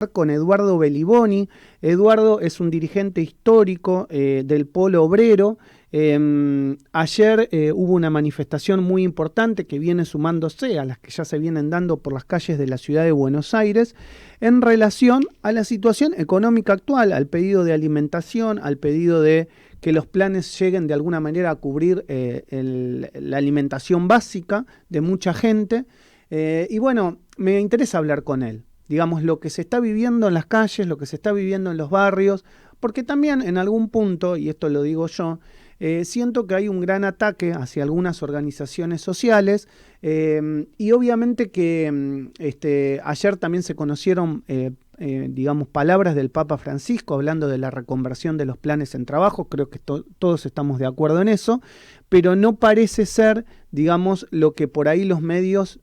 Con Eduardo Beliboni. Eduardo es un dirigente histórico del Polo Obrero. Ayer hubo una manifestación muy importante que viene sumándose a las que ya se vienen dando por las calles de la ciudad de Buenos Aires en relación a la situación económica actual, al pedido de alimentación, al pedido de que los planes lleguen de alguna manera a cubrir la alimentación básica de mucha gente. Y bueno, me interesa hablar con él. Digamos, lo que se está viviendo en las calles, lo que se está viviendo en los barrios, porque también en algún punto, y esto lo digo yo, siento que hay un gran ataque hacia algunas organizaciones sociales y obviamente que ayer también se conocieron, digamos, palabras del Papa Francisco hablando de la reconversión de los planes en trabajo. Creo que todos estamos de acuerdo en eso, pero no parece ser, digamos, lo que por ahí los medios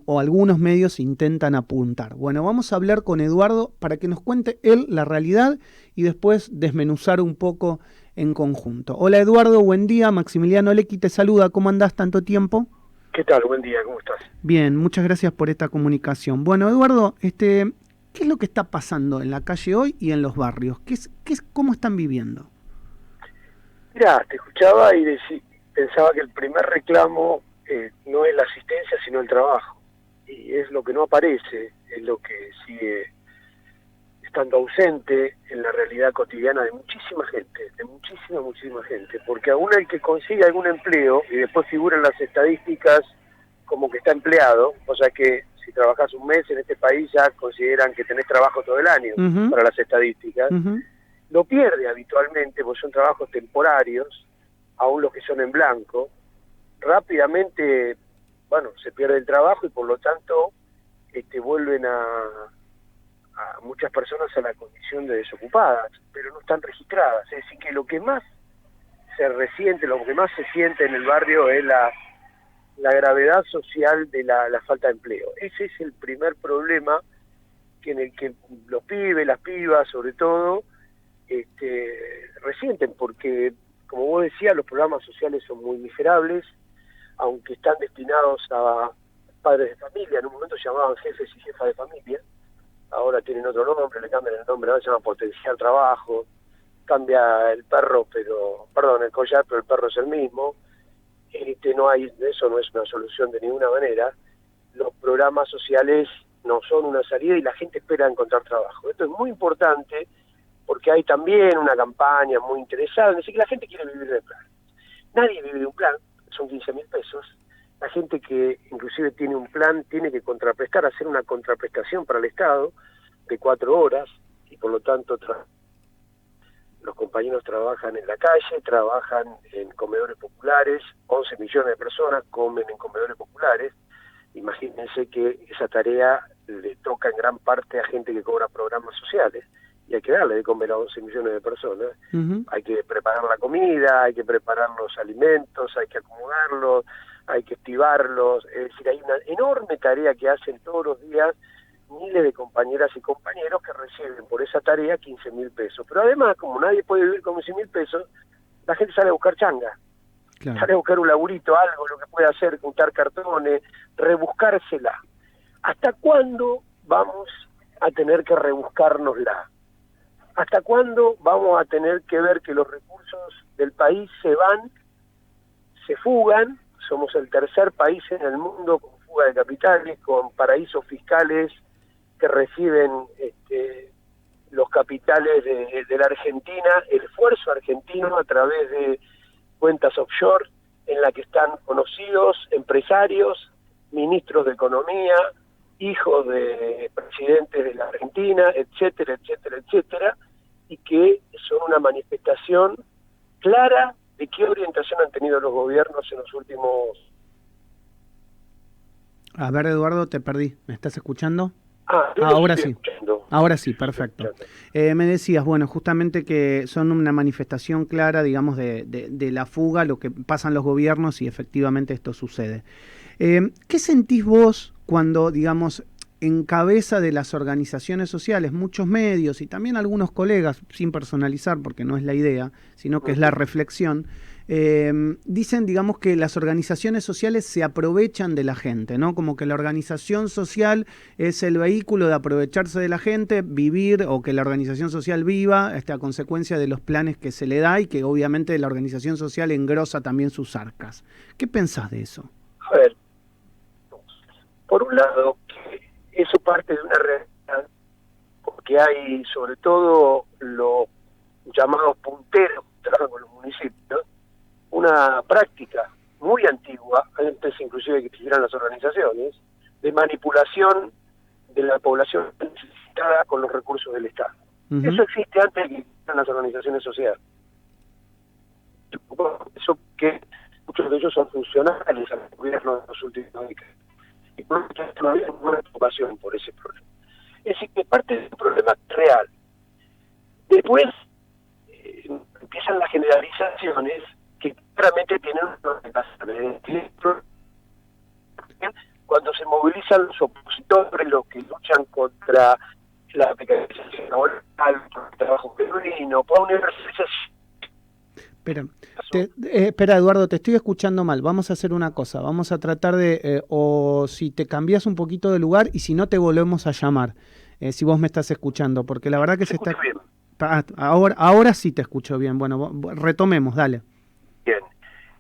o algunos medios intentan apuntar. Bueno, vamos a hablar con Eduardo para que nos cuente él la realidad y después desmenuzar un poco en conjunto. Hola Eduardo, buen día. Maximiliano Lecky te saluda. ¿Cómo andás tanto tiempo? ¿Qué tal? Buen día, ¿cómo estás? Bien, muchas gracias por esta comunicación. Bueno, Eduardo, ¿qué es lo que está pasando en la calle hoy y en los barrios? ¿Cómo están viviendo? Mirá, te escuchaba y pensaba que el primer reclamo no es la asistencia, sino el trabajo. Y es lo que no aparece, es lo que sigue estando ausente en la realidad cotidiana de muchísima gente, de muchísima gente. Porque aún el que consigue algún empleo y después figura en las estadísticas como que está empleado, o sea que si trabajas un mes en este país ya consideran que tenés trabajo todo el año para las estadísticas, lo pierde habitualmente porque son trabajos temporarios, aún los que son en blanco, rápidamente, bueno, se pierde el trabajo y por lo tanto vuelven a muchas personas a la condición de desocupadas, pero no están registradas. Es decir, que lo que más se resiente, lo que más se siente en el barrio es la gravedad social de la falta de empleo. Ese es el primer problema en el que los pibes, las pibas sobre todo, resienten, porque como vos decías, los programas sociales son muy miserables, aunque están destinados a padres de familia. En un momento se llamaban jefes y jefas de familia, ahora tienen otro nombre, le cambian el nombre, ahora se llama potenciar trabajo, cambia el perro, el collar, pero el perro es el mismo. Eso no es una solución de ninguna manera. Los programas sociales no son una salida y la gente espera encontrar trabajo. Esto es muy importante porque hay también una campaña muy interesada, es decir, que la gente quiere vivir de plan. Nadie vive de un plan, son 15.000 pesos. La gente que inclusive tiene un plan tiene que contraprestar, hacer una contraprestación para el Estado de 4 horas y por lo tanto los compañeros trabajan en la calle, trabajan en comedores populares, 11 millones de personas comen en comedores populares. Imagínense que esa tarea le toca en gran parte a gente que cobra programas sociales y hay que darle de comer a 11 millones de personas. Hay que preparar la comida, hay que preparar los alimentos, hay que acomodarlos, hay que estibarlos. Es decir, hay una enorme tarea que hacen todos los días miles de compañeras y compañeros que reciben por esa tarea 15.000 pesos. Pero además, como nadie puede vivir con 15.000 pesos, la gente sale a buscar changa. Claro. Sale a buscar un laburito, algo, lo que puede hacer, juntar cartones, rebuscársela. ¿Hasta cuándo vamos a tener que rebuscárnosla? ¿Hasta cuándo vamos a tener que ver que los recursos del país se van, se fugan? Somos el tercer país en el mundo con fuga de capitales, con paraísos fiscales que reciben los capitales de la Argentina, el esfuerzo argentino a través de cuentas offshore en la que están conocidos empresarios, ministros de economía, hijos de presidentes de la Argentina, etcétera, etcétera, etcétera, y que son una manifestación clara de qué orientación han tenido los gobiernos en los últimos... A ver, Eduardo, te perdí. ¿Me estás escuchando? Ahora sí. Escuchando. Ahora sí, perfecto. Me decías, bueno, justamente que son una manifestación clara, digamos, de la fuga, lo que pasan los gobiernos y efectivamente esto sucede. ¿Qué sentís vos cuando, digamos, en cabeza de las organizaciones sociales, muchos medios y también algunos colegas, sin personalizar porque no es la idea, sino que es la reflexión, dicen, digamos, que las organizaciones sociales se aprovechan de la gente, ¿no? Como que la organización social es el vehículo de aprovecharse de la gente, vivir, o que la organización social viva, a consecuencia de los planes que se le da, y que obviamente la organización social engrosa también sus arcas. ¿Qué pensás de eso? A ver, por un lado, eso parte de una realidad, porque hay sobre todo los llamados punteros que trabajan con los municipios, una práctica muy antigua, antes inclusive de que existieran las organizaciones, de manipulación de la población necesitada con los recursos del Estado. Eso existe antes de que existieran las organizaciones sociales. Eso que muchos de ellos son funcionales al gobierno de los últimos décadas. Y por lo tanto no había ninguna preocupación por ese problema. Es decir, que parte de un problema real. Después empiezan las generalizaciones que claramente tienen una. Cuando se movilizan los opositores, los que luchan contra la precarización laboral, por el trabajo genuino, por una universalización. Espera, Eduardo, te estoy escuchando mal. Vamos a hacer una cosa. Vamos a tratar de, o si te cambias un poquito de lugar, y si no, te volvemos a llamar, si vos me estás escuchando, porque la verdad que se está... Bien. Ahora sí te escucho bien. Bueno, retomemos, dale. Bien.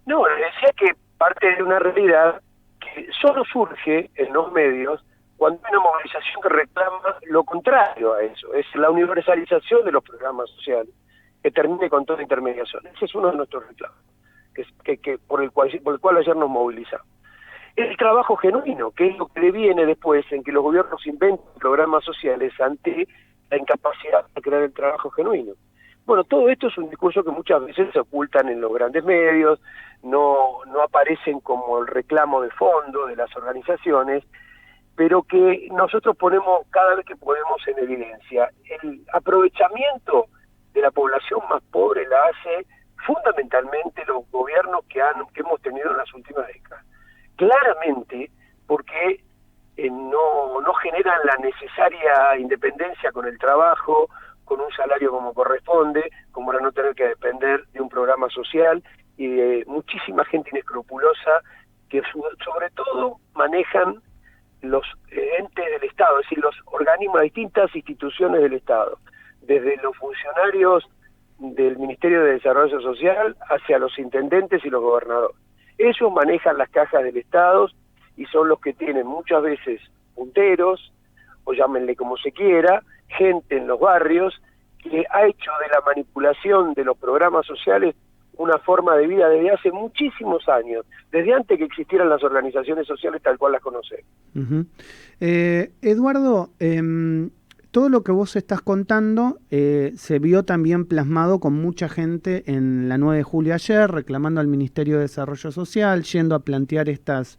No, decía que parte de una realidad que solo surge en los medios cuando hay una movilización que reclama lo contrario a eso, es la universalización de los programas sociales, que termine con toda intermediación. Ese es uno de nuestros reclamos, por el cual ayer nos movilizamos. El trabajo genuino, que es lo que deviene después en que los gobiernos inventen programas sociales ante la incapacidad de crear el trabajo genuino. Bueno, todo esto es un discurso que muchas veces se ocultan en los grandes medios, no aparecen como el reclamo de fondo de las organizaciones, pero que nosotros ponemos cada vez que podemos en evidencia. El aprovechamiento de la población más pobre la hace fundamentalmente los gobiernos que hemos tenido en las últimas décadas. Claramente porque no generan la necesaria independencia con el trabajo, con un salario como corresponde, como para no tener que depender de un programa social y de muchísima gente inescrupulosa que sobre todo manejan los entes del Estado, es decir, los organismos, las distintas instituciones del Estado, desde los funcionarios del Ministerio de Desarrollo Social hacia los intendentes y los gobernadores. Ellos manejan las cajas del Estado y son los que tienen muchas veces punteros, o llámenle como se quiera, gente en los barrios que ha hecho de la manipulación de los programas sociales una forma de vida desde hace muchísimos años, desde antes que existieran las organizaciones sociales tal cual las conocemos. Eduardo, todo lo que vos estás contando se vio también plasmado con mucha gente en la 9 de julio ayer, reclamando al Ministerio de Desarrollo Social, yendo a plantear estas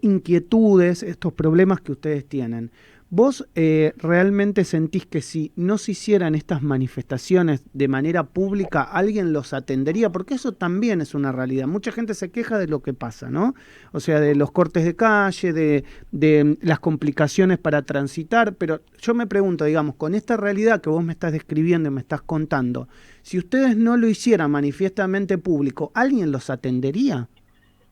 inquietudes, estos problemas que ustedes tienen. ¿Vos realmente sentís que si no se hicieran estas manifestaciones de manera pública, alguien los atendería? Porque eso también es una realidad. Mucha gente se queja de lo que pasa, ¿no? O sea, de los cortes de calle, de las complicaciones para transitar, pero yo me pregunto, digamos, con esta realidad que vos me estás describiendo y me estás contando, si ustedes no lo hicieran manifiestamente público, ¿alguien los atendería?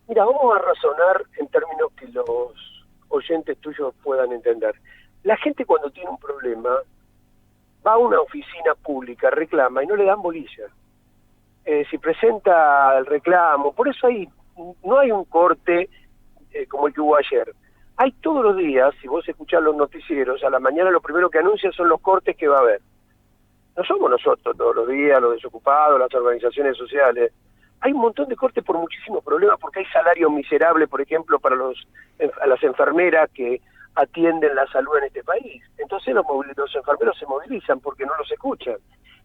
Mira, vamos a razonar en términos que los oyentes tuyos puedan entender. La gente cuando tiene un problema va a una oficina pública, reclama y no le dan bolilla. Si presenta el reclamo, por eso no hay un corte como el que hubo ayer. Hay todos los días, si vos escuchás los noticieros, a la mañana lo primero que anuncian son los cortes que va a haber. No somos nosotros todos los días, los desocupados, las organizaciones sociales. Hay un montón de cortes por muchísimos problemas, porque hay salario miserable, por ejemplo, para las enfermeras que atienden la salud en este país. Entonces los enfermeros se movilizan porque no los escuchan.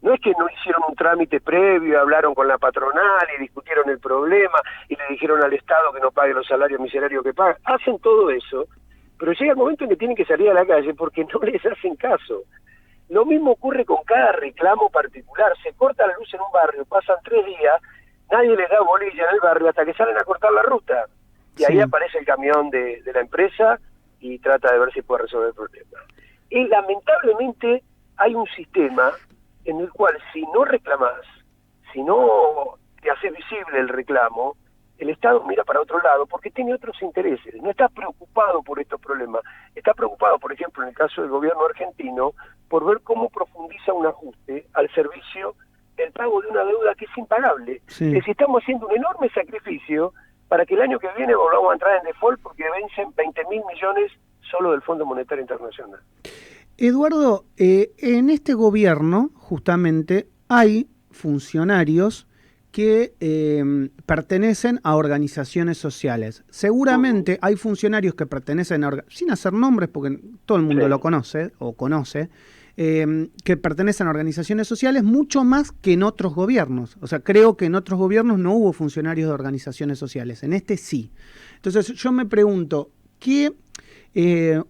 No es que no hicieron un trámite previo, hablaron con la patronal y discutieron el problema y le dijeron al Estado que no pague los salarios miserables que paga. Hacen todo eso, pero llega el momento en que tienen que salir a la calle porque no les hacen caso. Lo mismo ocurre con cada reclamo particular. Se corta la luz en un barrio, pasan 3 días, nadie les da bolilla en el barrio hasta que salen a cortar la ruta. Y ahí aparece el camión de la empresa y trata de ver si puede resolver el problema. Y lamentablemente hay un sistema en el cual si no reclamás, si no y haces visible el reclamo, el Estado mira para otro lado porque tiene otros intereses. No está preocupado por estos problemas. Está preocupado, por ejemplo, en el caso del gobierno argentino, por ver cómo profundiza un ajuste al servicio del pago de una deuda que es impagable. Sí. Es decir, estamos haciendo un enorme sacrificio para que el año que viene volvamos a entrar en default porque vencen 20.000 millones solo del Fondo Monetario Internacional. Eduardo, en este gobierno justamente hay funcionarios que pertenecen a organizaciones sociales. Seguramente hay funcionarios que pertenecen a, sin hacer nombres, porque todo el mundo lo conoce o conoce, que pertenecen a organizaciones sociales mucho más que en otros gobiernos. O sea, creo que en otros gobiernos no hubo funcionarios de organizaciones sociales, en este sí. Entonces yo me pregunto, ¿qué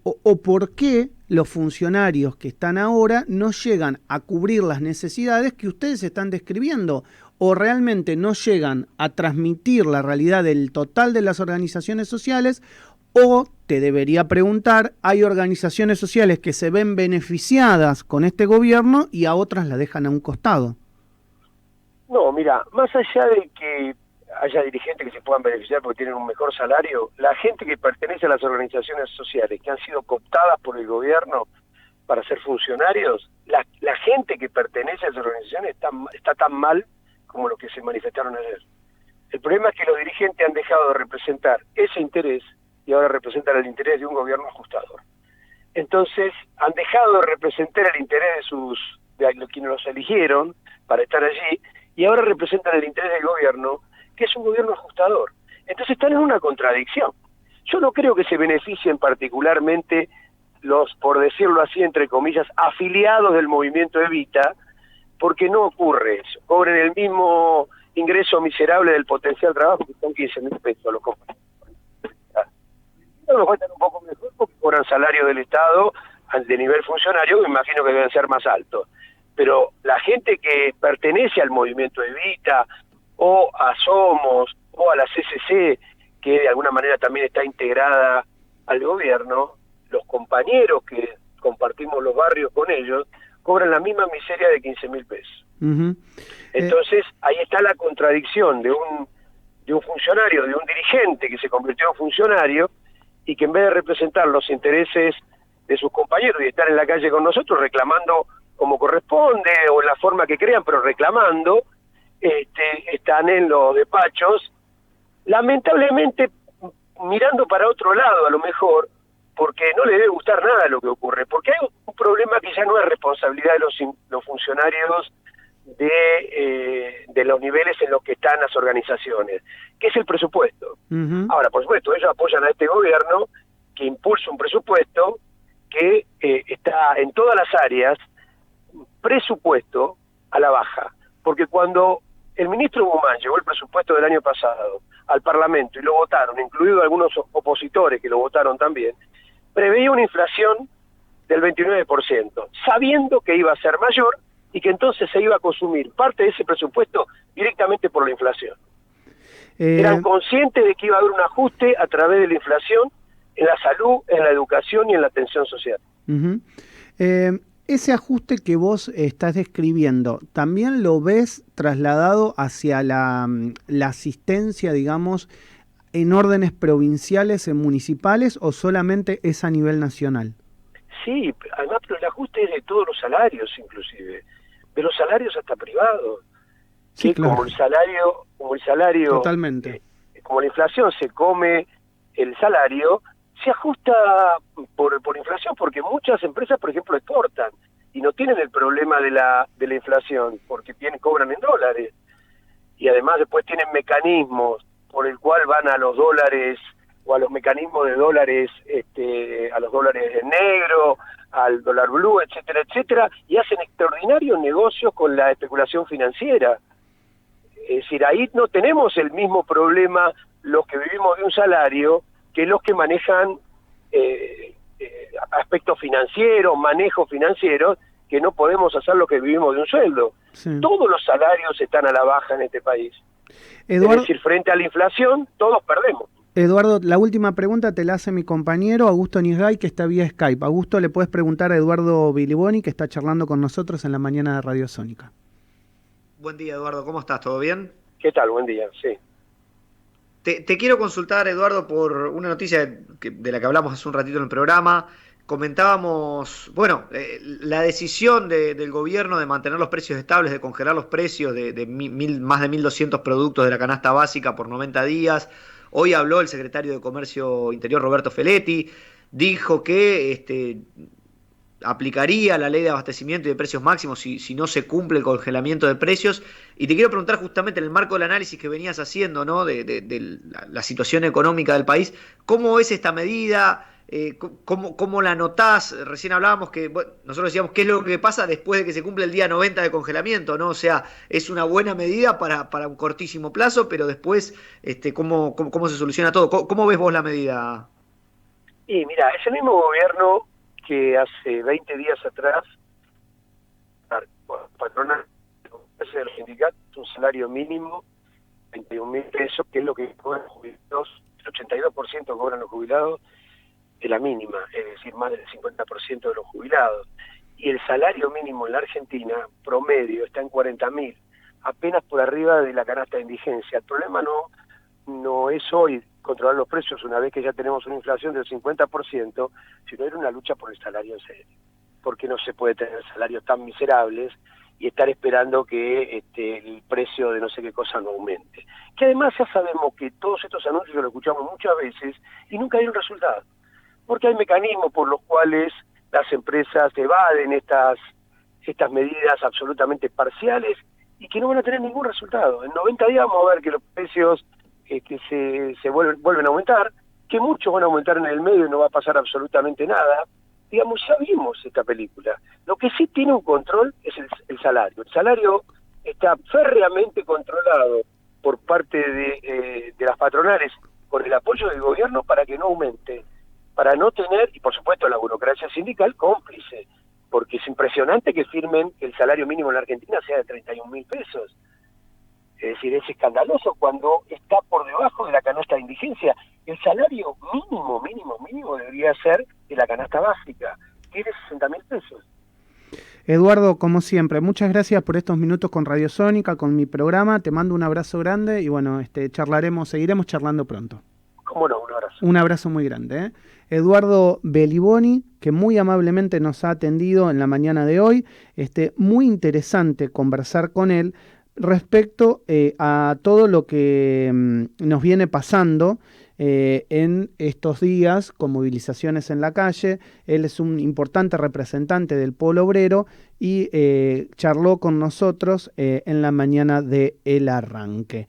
o por qué los funcionarios que están ahora no llegan a cubrir las necesidades que ustedes están describiendo? ¿O realmente no llegan a transmitir la realidad del total de las organizaciones sociales? O, te debería preguntar, hay organizaciones sociales que se ven beneficiadas con este gobierno y a otras la dejan a un costado. No, mira, más allá de que haya dirigentes que se puedan beneficiar porque tienen un mejor salario, la gente que pertenece a las organizaciones sociales que han sido cooptadas por el gobierno para ser funcionarios, la gente que pertenece a esas organizaciones está tan mal como los que se manifestaron ayer. El problema es que los dirigentes han dejado de representar ese interés y ahora representan el interés de un gobierno ajustador. Entonces, han dejado de representar el interés de quienes los eligieron para estar allí y ahora representan el interés del gobierno, que es un gobierno ajustador. Entonces están en una contradicción. Yo no creo que se beneficien particularmente los, por decirlo así, entre comillas, afiliados del movimiento Evita, porque no ocurre eso. Cobren el mismo ingreso miserable del potencial trabajo que son 15.000 pesos los compañeros. Nos cuentan un poco mejor porque cobran salario del Estado de nivel funcionario, que me imagino que deben ser más altos. Pero la gente que pertenece al movimiento Evita, o a Somos, o a la CCC, que de alguna manera también está integrada al gobierno, los compañeros que compartimos los barrios con ellos, cobran la misma miseria de 15.000 pesos. Entonces, ahí está la contradicción de un funcionario, de un dirigente que se convirtió en funcionario, y que en vez de representar los intereses de sus compañeros y estar en la calle con nosotros reclamando como corresponde, o en la forma que crean, pero reclamando, están en los despachos, lamentablemente mirando para otro lado a lo mejor, porque no les debe gustar nada lo que ocurre, porque hay un problema que ya no es responsabilidad de los funcionarios de los niveles en los que están las organizaciones, que es el presupuesto. Ahora, por supuesto, ellos apoyan a este gobierno que impulsa un presupuesto que está en todas las áreas, presupuesto a la baja, porque cuando el ministro Guzmán llevó el presupuesto del año pasado al Parlamento y lo votaron, incluidos algunos opositores que lo votaron también, preveía una inflación del 29%, sabiendo que iba a ser mayor y que entonces se iba a consumir parte de ese presupuesto directamente por la inflación. Eran conscientes de que iba a haber un ajuste a través de la inflación en la salud, en la educación y en la atención social. Ese ajuste que vos estás describiendo, ¿también lo ves trasladado hacia la asistencia, digamos, en órdenes provinciales, en municipales, o solamente es a nivel nacional? Sí, además, pero el ajuste es de todos los salarios, inclusive, de los salarios hasta privados. Sí, que claro. como el salario, totalmente, como la inflación se come el salario, se ajusta por inflación, porque muchas empresas, por ejemplo, exportan y no tienen el problema de la inflación, porque cobran en dólares, y además después tienen mecanismos por el cual van a los dólares, o a los mecanismos de dólares, a los dólares en negro, al dólar blue, etcétera, etcétera, y hacen extraordinarios negocios con la especulación financiera. Es decir, ahí no tenemos el mismo problema los que vivimos de un salario que los que manejan aspectos financieros, manejos financieros, que no podemos hacer lo que vivimos de un sueldo. Sí. Todos los salarios están a la baja en este país. Eduardo, es decir, frente a la inflación, todos perdemos. Eduardo, la última pregunta te la hace mi compañero Augusto Nisgay, que está vía Skype. Augusto, le puedes preguntar a Eduardo Biliboni, que está charlando con nosotros en la mañana de Radio Sónica. Buen día, Eduardo. ¿Cómo estás? ¿Todo bien? ¿Qué tal? Buen día, sí. Te quiero consultar, Eduardo, por una noticia de la que hablamos hace un ratito en el programa. Comentábamos, bueno, la decisión del gobierno de mantener los precios estables, de congelar los precios de más de 1.200 productos de la canasta básica por 90 días. Hoy habló el secretario de Comercio Interior, Roberto Feletti, dijo que aplicaría la ley de abastecimiento y de precios máximos si no se cumple el congelamiento de precios. Y te quiero preguntar justamente en el marco del análisis que venías haciendo, ¿no? de la situación económica del país, ¿cómo es esta medida? ¿Cómo la notás? Recién hablábamos que, bueno, nosotros decíamos qué es lo que pasa después de que se cumple el día 90 de congelamiento, ¿no? O sea, es una buena medida para un cortísimo plazo, pero después, ¿cómo se soluciona todo? ¿Cómo ves vos la medida? Y mira, es el mismo gobierno que hace 20 días atrás, patronal de los sindicatos, un salario mínimo, 21.000 pesos, que es lo que cobran los jubilados, el 82% cobran los jubilados de la mínima, es decir, más del 50% de los jubilados. Y el salario mínimo en la Argentina, promedio, está en 40.000, apenas por arriba de la canasta de indigencia. El problema no es hoy controlar los precios una vez que ya tenemos una inflación del 50%, sino era una lucha por el salario en serio. Porque no se puede tener salarios tan miserables y estar esperando que el precio de no sé qué cosa no aumente. Que además ya sabemos que todos estos anuncios los escuchamos muchas veces y nunca hay un resultado. Porque hay mecanismos por los cuales las empresas evaden estas medidas absolutamente parciales y que no van a tener ningún resultado. En 90 días vamos a ver que los precios que se vuelven a aumentar, que muchos van a aumentar en el medio y no va a pasar absolutamente nada. Digamos, ya vimos esta película. Lo que sí tiene un control es el salario. El salario está férreamente controlado por parte de las patronales con el apoyo del gobierno para que no aumente, para no tener, y por supuesto la burocracia sindical cómplice, porque es impresionante que firmen que el salario mínimo en la Argentina sea de 31.000 pesos. Es decir, es escandaloso cuando está por debajo de la canasta de indigencia. El salario mínimo debería ser de la canasta básica, que es de 60.000 pesos. Eduardo, como siempre, muchas gracias por estos minutos con Radio Sónica, con mi programa. Te mando un abrazo grande y bueno, seguiremos charlando pronto. ¿Cómo no? Un abrazo. Un abrazo muy grande, ¿eh? Eduardo Beliboni, que muy amablemente nos ha atendido en la mañana de hoy. Muy interesante conversar con él respecto a todo lo que nos viene pasando en estos días con movilizaciones en la calle. Él es un importante representante del Polo Obrero y charló con nosotros en la mañana de El Arranque.